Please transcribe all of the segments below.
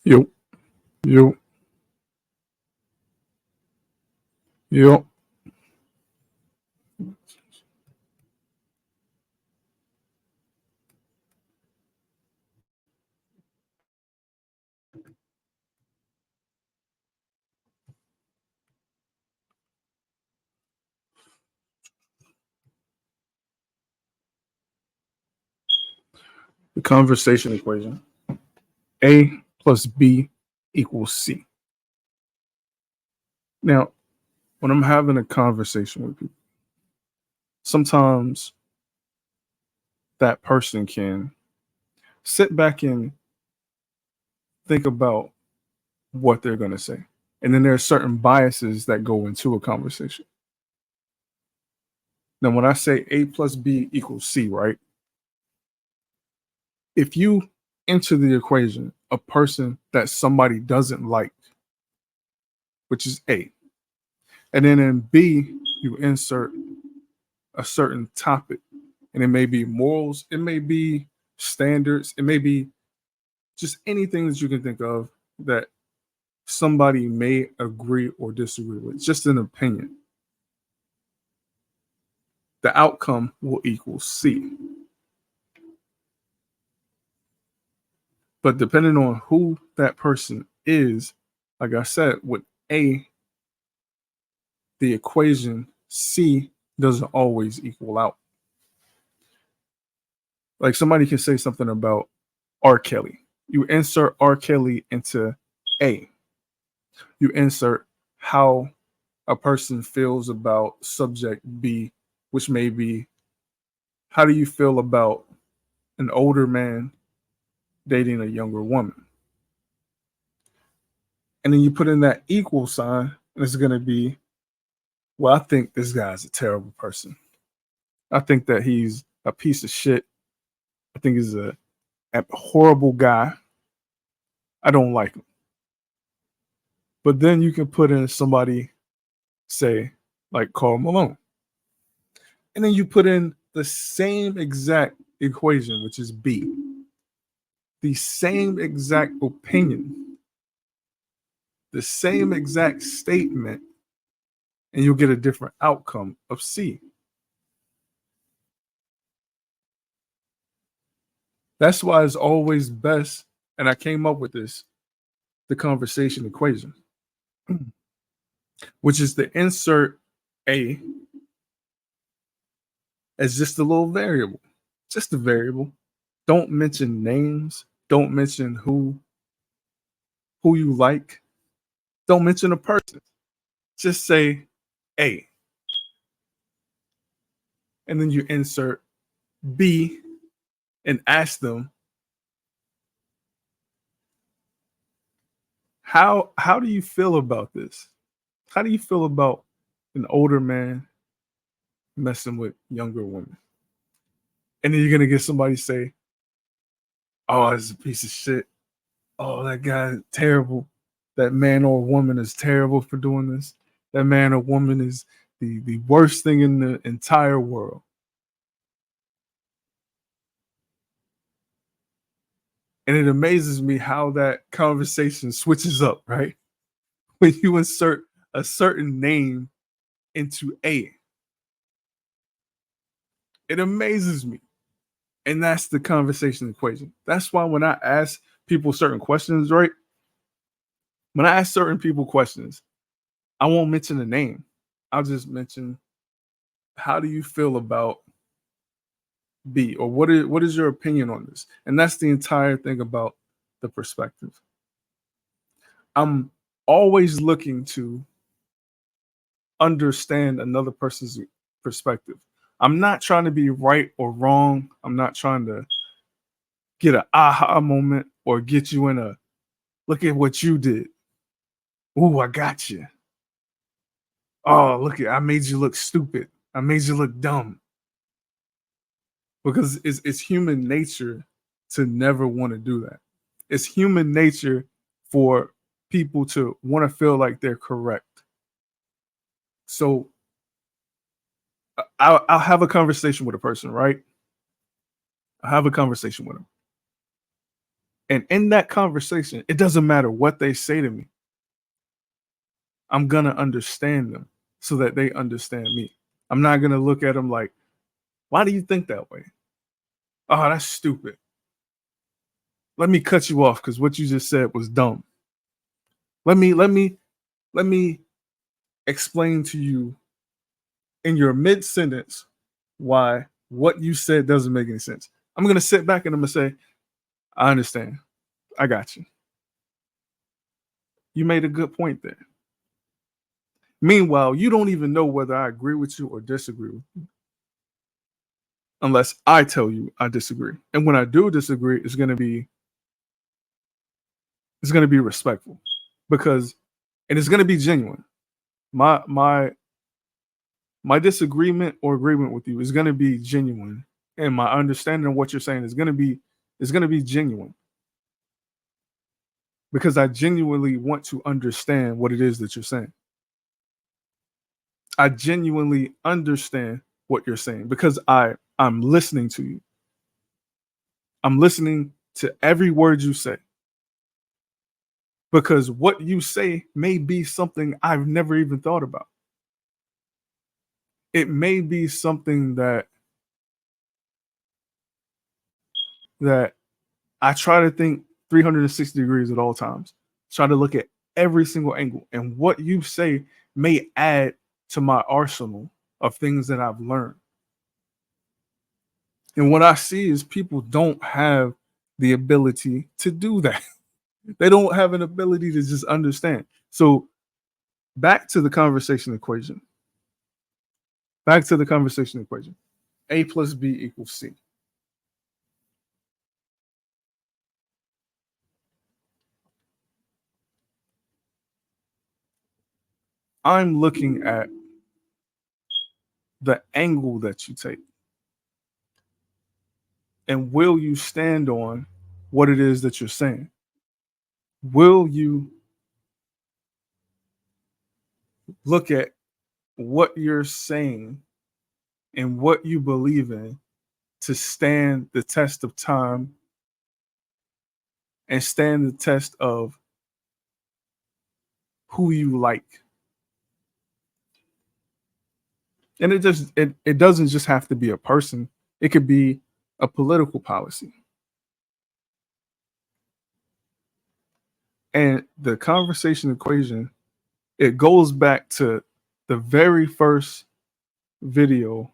Yo, yo, yo. The conversation equation. A plus B equals C. Now, when I'm having a conversation with people, sometimes that person can sit back and think about what they're going to say. And then there are certain biases that go into a conversation. Now, when I say A plus B equals C, right? If you enter the equation a person that somebody doesn't like, which is A, and then in B, you insert a certain topic, and it may be morals, it may be standards, it may be just anything that you can think of that somebody may agree or disagree with, just an opinion. The outcome will equal C. But depending on who that person is, like I said, with A, the equation C doesn't always equal out. Like somebody can say something about R. Kelly. You insert R. Kelly into A. You insert how a person feels about subject B, which may be how do you feel about an older man dating a younger woman? And then you put in that equal sign, and it's going to be, well, I think this guy's a terrible person. I think that he's a piece of shit. I think he's a horrible guy. I don't like him. But then you can put in somebody, say, like Carl Malone. And then you put in the same exact equation, which is B, the same exact opinion, the same exact statement, and you'll get a different outcome of C. That's why it's always best, and I came up with this, the conversation equation, which is to insert A as just a little variable, just a variable. Don't mention names. Don't mention who you like. Don't mention a person. Just say A. And then you insert B and ask them how do you feel about this? How do you feel about an older man messing with younger women? And then you're gonna get somebody say, "Oh, it's a piece of shit. Oh, that guy is terrible. That man or woman is terrible for doing this. That man or woman is the worst thing in the entire world." And it amazes me how that conversation switches up, right? When you insert a certain name into A. It amazes me. And that's the conversation equation. That's why when I ask people certain questions, right? When I ask certain people questions, I won't mention the name. I'll just mention how do you feel about B, or what is your opinion on this? And that's the entire thing about the perspective. I'm always looking to understand another person's perspective. I'm not trying to be right or wrong. I'm not trying to get an aha moment or get you in a look at what you did. Ooh, I got you. Oh, look at I made you look stupid. I made you look dumb. Because it's human nature to never want to do that. It's human nature for people to want to feel like they're correct. So I'll have a conversation with a person, right? I have a conversation with them. And in that conversation, it doesn't matter what they say to me. I'm going to understand them so that they understand me. I'm not going to look at them like, why do you think that way? Oh, that's stupid. Let me cut you off because what you just said was dumb. Let me explain to you in your mid sentence why what you said doesn't make any sense. I'm gonna sit back and I'm gonna say, I understand. I got you. You made a good point there. Meanwhile, you don't even know whether I agree with you or disagree with you unless I tell you I disagree. And when I do disagree, it's gonna be respectful because and it's gonna be genuine. My disagreement or agreement with you is gonna be genuine. And my understanding of what you're saying is gonna be genuine because I genuinely want to understand what it is that you're saying. I genuinely understand what you're saying because I'm listening to you. I'm listening to every word you say because what you say may be something I've never even thought about. It may be something that I try to think 360 degrees at all times. Try to look at every single angle. And what you say may add to my arsenal of things that I've learned. And what I see is people don't have the ability to do that. They don't have an ability to just understand. So back to the conversation equation. Back to the conversation equation. A plus B equals C. I'm looking at the angle that you take. And will you stand on what it is that you're saying? Will you look at what you're saying and what you believe in to stand the test of time and stand the test of who you like? And it doesn't just have to be a person. It could be a political policy. And the conversation equation, it goes back to the very first video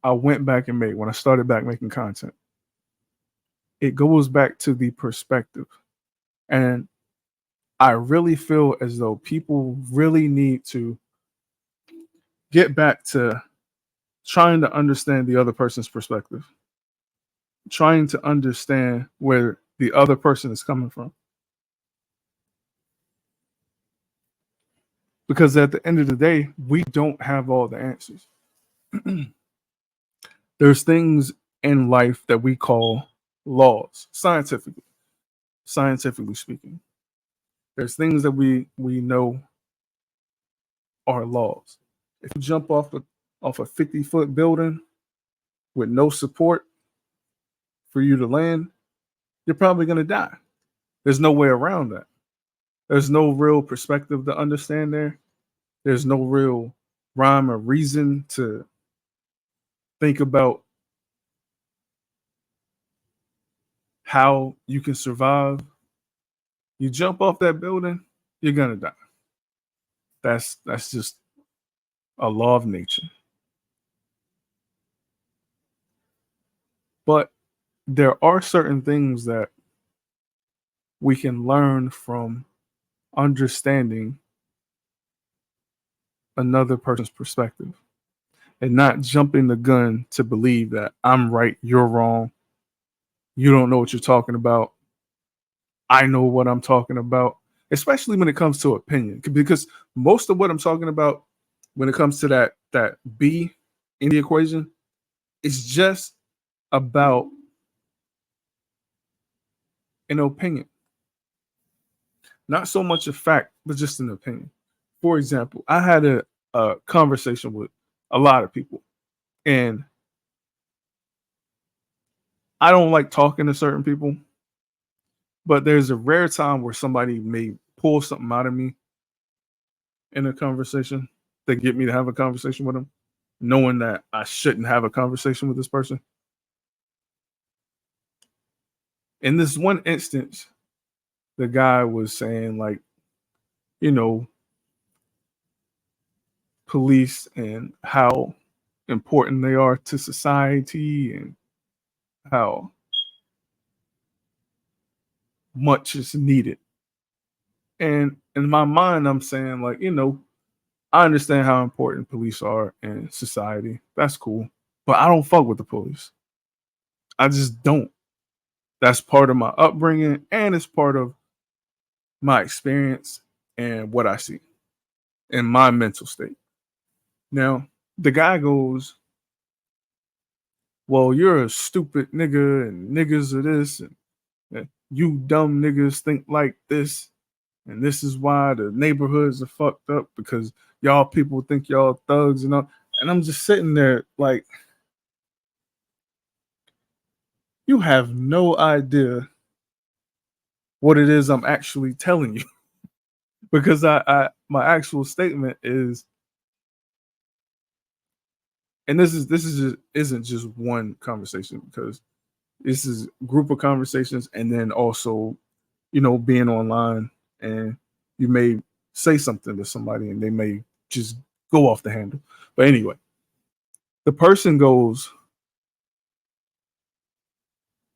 I went back and made when I started back making content. It goes back to the perspective. And I really feel as though people really need to get back to trying to understand the other person's perspective, trying to understand where the other person is coming from. Because at the end of the day, we don't have all the answers. There's things in life that we call laws, scientifically speaking. There's things that we know are laws. If you jump off a 50-foot building with no support for you to land, you're probably going to die. There's no way around that. There's no real perspective to understand there. There's no real rhyme or reason to think about how you can survive. You jump off that building, you're going to die. That's just a law of nature. But there are certain things that we can learn from understanding another person's perspective and not jumping the gun to believe that I'm right, you're wrong, you don't know what you're talking about, I know what I'm talking about, especially when it comes to opinion. Because most of what I'm talking about when it comes to that B in the equation is just about an opinion. Not so much a fact, but just an opinion. For example, I had a conversation with a lot of people, and I don't like talking to certain people, But there's a rare time where somebody may pull something out of me in a conversation that get me to have a conversation with them, knowing that I shouldn't have a conversation with this person. In this one instance, the guy was saying like, you know, police and how important they are to society and how much is needed. And in my mind, I'm saying like, I understand how important police are in society. That's cool. But I don't fuck with the police. I just don't. That's part of my upbringing and it's part of my experience and what I see in my mental state. Now, the guy goes, well, you're a stupid nigga and niggas are this and you dumb niggas think like this. And this is why the neighborhoods are fucked up because y'all people think y'all thugs and all. And I'm just sitting there like, you have no idea what it is I'm actually telling you. Because my actual statement is, and this is just, isn't just one conversation because this is a group of conversations and then also, being online and you may say something to somebody and they may just go off the handle. But anyway, the person goes,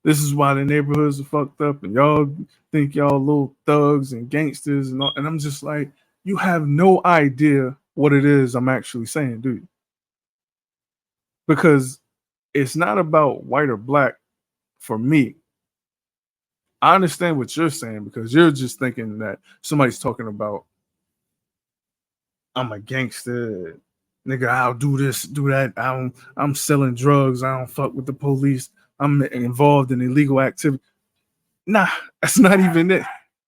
this is why the neighborhoods are fucked up and y'all think y'all little thugs and gangsters and all. And I'm just like, you have no idea what it is I'm actually saying, do you? Because it's not about white or black for me. I understand what you're saying because you're just thinking that somebody's talking about I'm a gangster, nigga. I'll do this, do that. I'm selling drugs. I don't fuck with the police. I'm involved in illegal activity. Nah, that's not even it.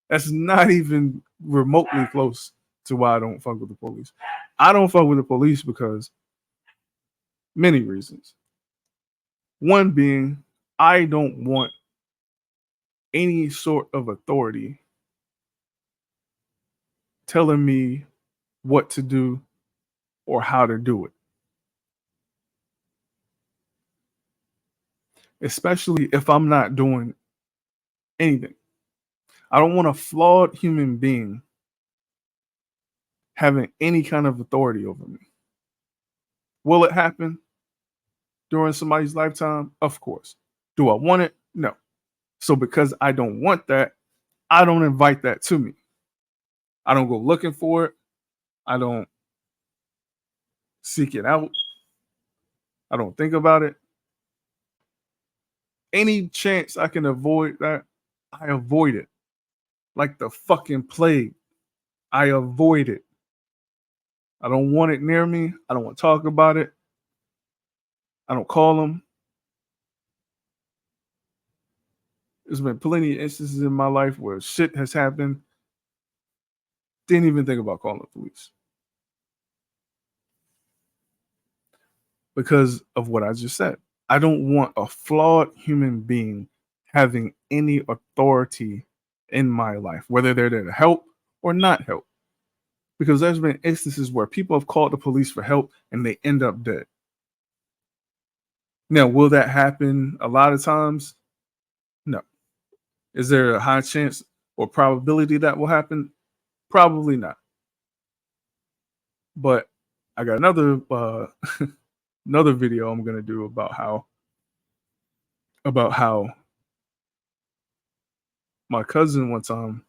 That's not even remotely close to why I don't fuck with the police. I don't fuck with the police because many reasons. One being, I don't want any sort of authority telling me what to do or how to do it, especially if I'm not doing anything. I don't want a flawed human being having any kind of authority over me. Will it happen during somebody's lifetime? Of course. Do I want it? No. So because I don't want that, I don't invite that to me. I don't go looking for it. I don't seek it out. I don't think about it. Any chance I can avoid that, I avoid it. Like the fucking plague. I avoid it. I don't want it near me. I don't want to talk about it. I don't call them. There's been plenty of instances in my life where shit has happened. Didn't even think about calling the police because of what I just said. I don't want a flawed human being having any authority in my life, whether they're there to help or not help. Because there's been instances where people have called the police for help and they end up dead. Now, will that happen a lot of times? No. Is there a high chance or probability that will happen? Probably not. But I got another another video I'm gonna do about how my cousin one time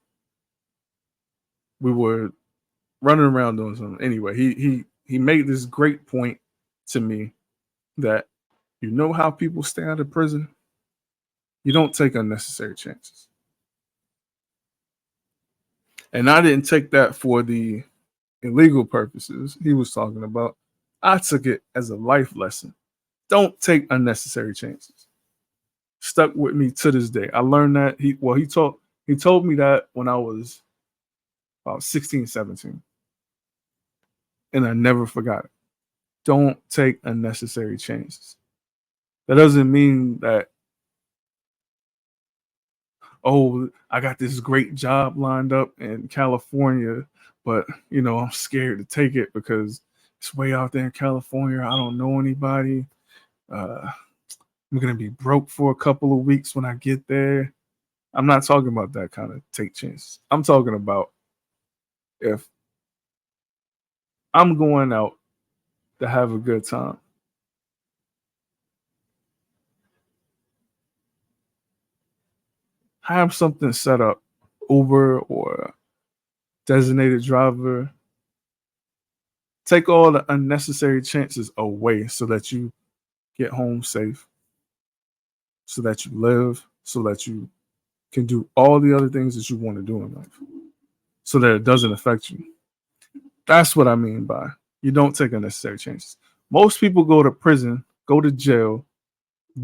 we were running around doing something. Anyway, he made this great point to me that you know how people stay out of prison? You don't take unnecessary chances. And I didn't take that for the illegal purposes he was talking about. I took it as a life lesson. Don't take unnecessary chances. Stuck with me to this day. I learned that he told me that when I was about 16, 17. And I never forgot it. Don't take unnecessary chances. That doesn't mean that oh, I got this great job lined up in California, but I'm scared to take it because it's way out there in California. I don't know anybody. Uh, I'm gonna be broke for a couple of weeks when I get there. I'm not talking about that kind of take chances. I'm talking about if I'm going out to have a good time, have something set up, Uber or designated driver. Take all the unnecessary chances away so that you get home safe, so that you live, so that you can do all the other things that you want to do in life, so that it doesn't affect you. That's what I mean by you don't take unnecessary chances. Most people go to prison, go to jail,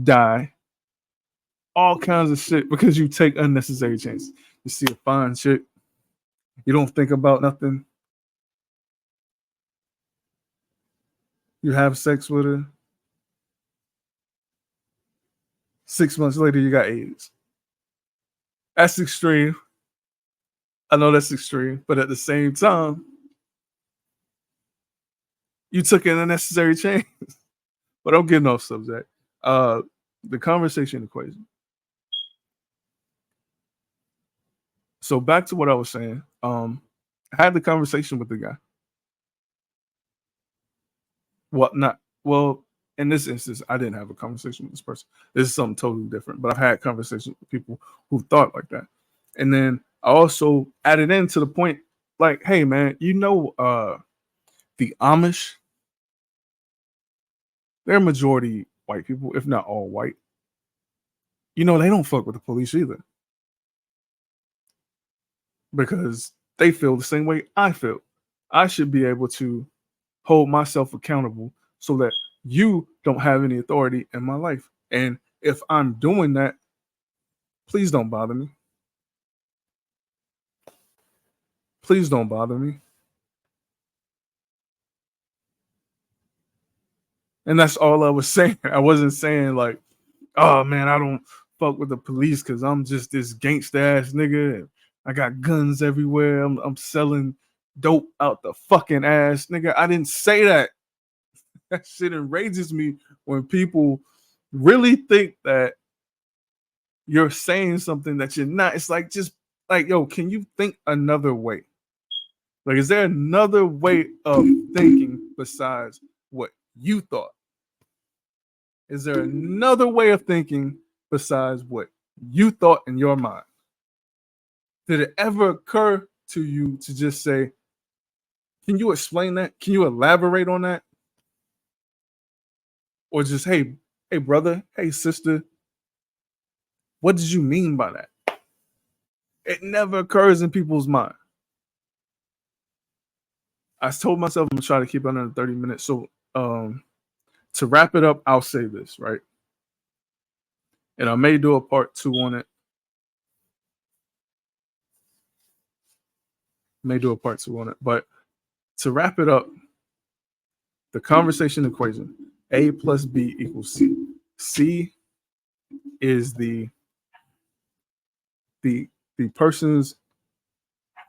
die, all kinds of shit because you take unnecessary chances. You see a fine chick, you don't think about nothing, you have sex with her, 6 months later you got AIDS. That's extreme. I know that's extreme, but at the same time, you took an unnecessary change. But I'm getting off subject. Uh, the conversation equation. So back to what I was saying. I had the conversation with the guy. Well, not well. In this instance, I didn't have a conversation with this person. This is something totally different. But I've had conversations with people who thought like that, and then I also added in to the point, like, hey man, the Amish, they're majority white people, if not all white. They don't fuck with the police either because they feel the same way I feel. I should be able to hold myself accountable so that you don't have any authority in my life. And if I'm doing that, please don't bother me. Please don't bother me. And that's all I was saying. I wasn't saying like, oh man, I don't fuck with the police because I'm just this gangsta ass nigga and I got guns everywhere. I'm selling dope out the fucking ass, nigga. I didn't say that. That shit enrages me when people really think that you're saying something that you're not. It's like just like, yo, can you think another way? Like, is there another way of thinking besides what you thought? Is there another way of thinking besides what you thought in your mind? Did it ever occur to you to just say, can you explain that? Can you elaborate on that? Or just, hey, brother, hey, sister, what did you mean by that? It never occurs in people's mind. I told myself I'm gonna try to keep it under 30 minutes. So to wrap it up, I'll say this, right? And I may do a part two on it. But to wrap it up, the conversation equation: A plus B equals C. C is the the person's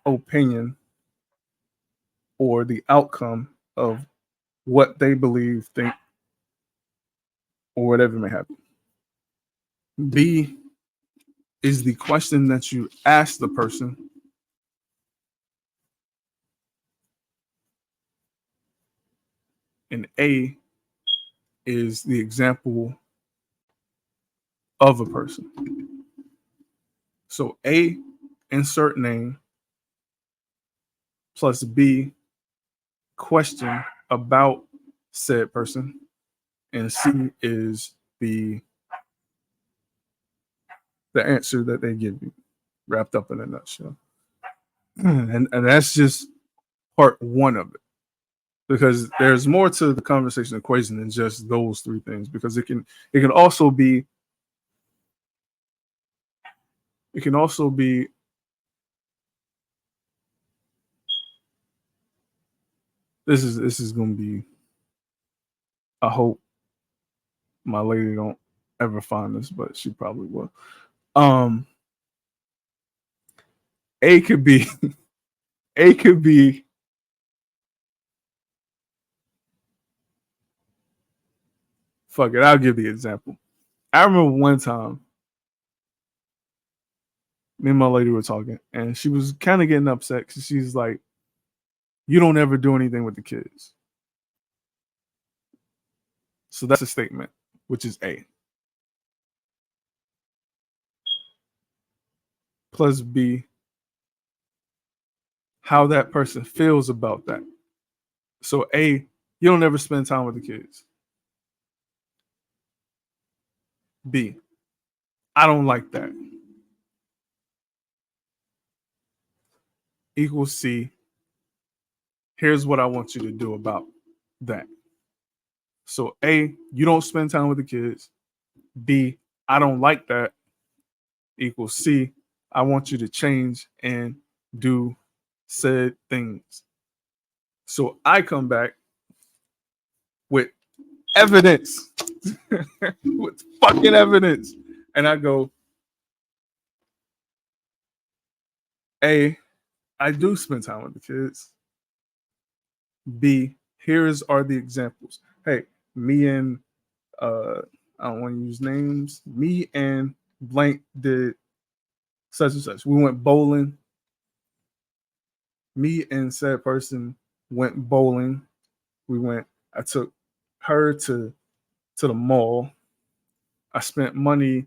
opinion or the outcome of what they believe, think, or whatever may happen. B is the question that you ask the person, and A is the example of a person. So A, insert name, plus B, question about said person, and C is the answer that they give you, wrapped up in a nutshell. And that's just part one of it. Because there's more to the conversation equation than just those three things. Because it can also be it can also be this is gonna be, I hope my lady don't ever find this, but she probably will. Um A could be A could be fuck it. I'll give the example. I remember one time me and my lady were talking, and she was kind of getting upset because she's like, "You don't ever do anything with the kids." So that's a statement, which is A. Plus B, how that person feels about that. So A, you don't ever spend time with the kids. B, I don't like that. Equals C, here's what I want you to do about that. So A, you don't spend time with the kids. B, I don't like that. Equals C, I want you to change and do said things. So I come back with evidence, with fucking evidence. And I go, A, I do spend time with the kids. B, here's are the examples. Hey, me and I don't want to use names. Me and blank did such and such. We went bowling. Me and said person went bowling. I took her to the mall. I spent money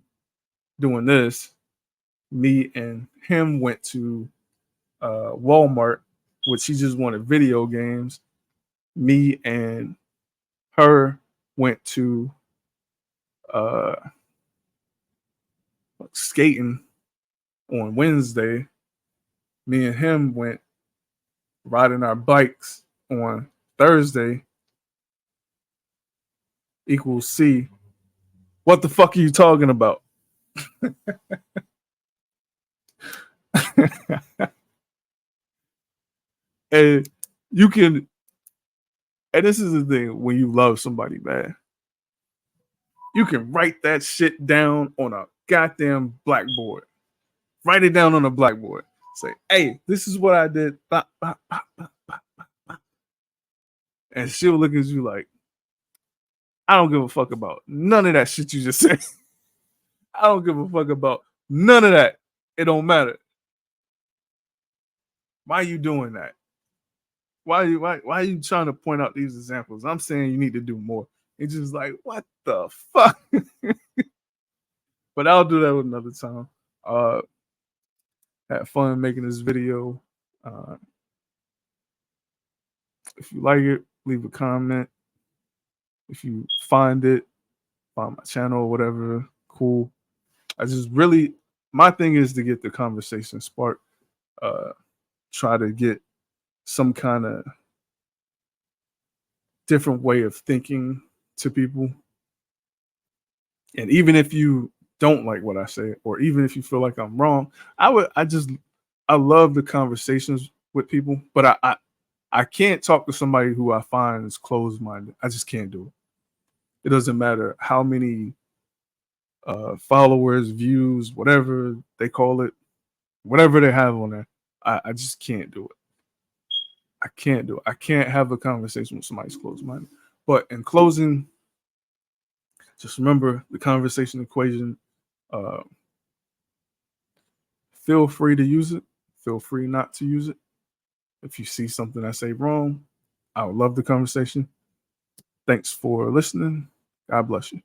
doing this. Me and him went to Walmart, which he just wanted video games. Me and her went to uh, skating on Wednesday. Me and him went riding our bikes on Thursday. Equals C. What the fuck are you talking about? And you can, and this is the thing when you love somebody, man, you can write that shit down on a goddamn blackboard. Write it down on a blackboard. Say, hey, this is what I did. Bah, bah, bah, bah, bah, bah. And she'll look at you like, I don't give a fuck about none of that shit you just said. I don't give a fuck about none of that. It don't matter. Why are you doing that? Why are you trying to point out these examples? I'm saying you need to do more. It's just like, what the fuck? But I'll do that with another time. Uh had fun making this video. Uh if you like it, leave a comment. If you find it, find my channel or whatever, cool. I just really my thing is to get the conversation sparked. Try to get some kind of different way of thinking to people. And even if you don't like what I say, or even if you feel like I'm wrong, I love the conversations with people, but I can't talk to somebody who I find is closed minded. I just can't do it. It doesn't matter how many followers, views, whatever they call it, whatever they have on there. I just can't do it. I can't do it. I can't have a conversation with somebody who's closed minded. But in closing, just remember the conversation equation. Uh, feel free to use it. Feel free not to use it. If you see something I say wrong, I would love the conversation. Thanks for listening. God bless you.